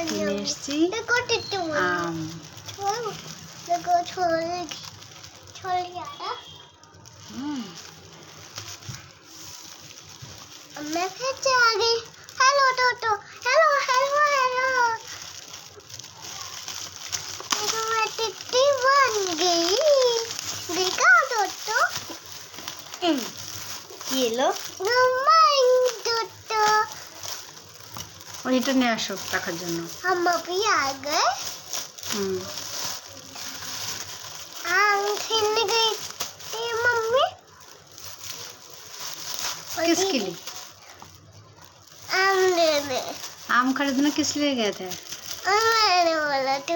কিনে এসছি আম। हेलो टोटो hello hello hello मैं टिट्टी बन गई देखा टोटो ये लो टोटो और এটা নিয়ে আসো রাখার জন্য। हम अभी आ गए आम खेलने गई थी मम्मी किसके लिए? आम लेने आम खरीदने किस लिए गए थे? मैंने बोला तो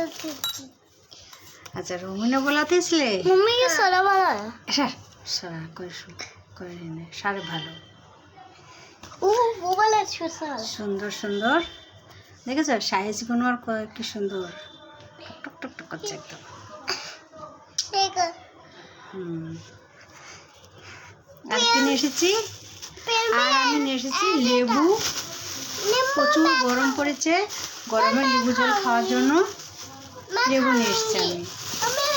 अच्छा रूमी ने बोला था इसलिए। मम्मी ये सारा वाला है সারা করে নে সারে ভালো वो वाला छोटा সুন্দর সুন্দর দেখেছো সাইজগুলো আর কি সুন্দর টক টক টক করছে একদম। देखो আর কিনে এসেছি আর আমি নিয়ে এসেছি লেবু। প্রচুর গরম পড়েছে গরমে লেবু জল খাওয়ার জন্য লেবু নিয়ে এসেছি আমি।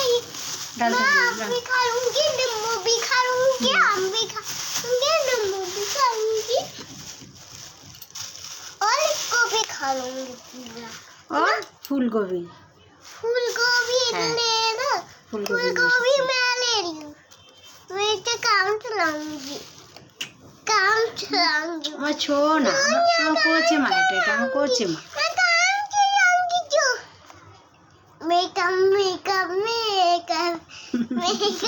ডালটা भी खा लूंगी नींबू भी खा लूंगी आम भी खा लूंगी नींबू भी खा लूंगी और इसको भी खा लूंगी पूरा और फूलगोभी फूलगोभी लेना फूलगोभी मैं ले रही हूँ मैं तो काम चलाऊंगी আমার ছো না আমার করছে মা এটা আমার করছে মা। मैं काम चलाऊंगी जो मेकअप मेकअप मेकअप मेकअप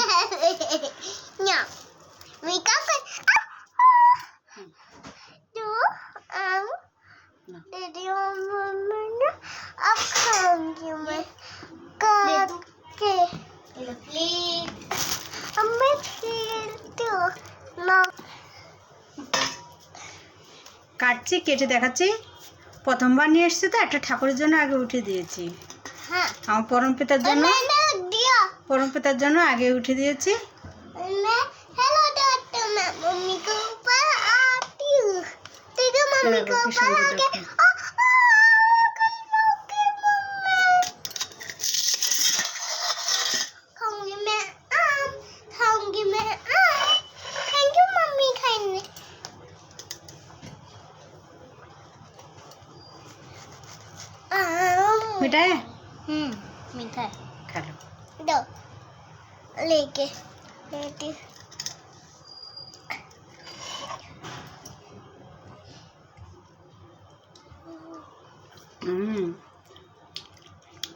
या मेकअप जो दीदी मम्मी ने अब खाऊंगी मैं काट के अब मैं खेलती हूँ ना কাটছি কেটে দেখাচ্ছি। প্রথমবার নিয়ে এসেছি তো একটা ঠাকুরের জন্য আগে উঠে দিয়েছি। हाँ আমার পরম পিতার জন্য मैंने दिया পরম পিতার জন্য আগে উঠে দিয়েছি। मैं हेलो डॉक्टर मैं मम्मी के ऊपर आती हूँ ठीक है मम्मी के ऊपर आके खाऊंगी मैं आम खाऊंगी मैं आम थैंक यू मम्मी खाने মিঠা है मीठा है खा लो। दो लेके लेके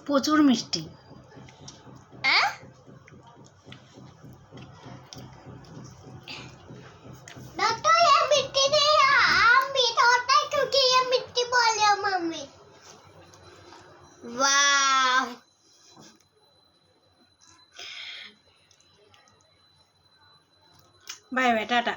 প্রচুর মিষ্টি। डॉक्टर ये मिट्टी नहीं है आम मीठा होता है क्योंकि ये मिट्टी बोले मम्मी वाह बाय बाय टाटा।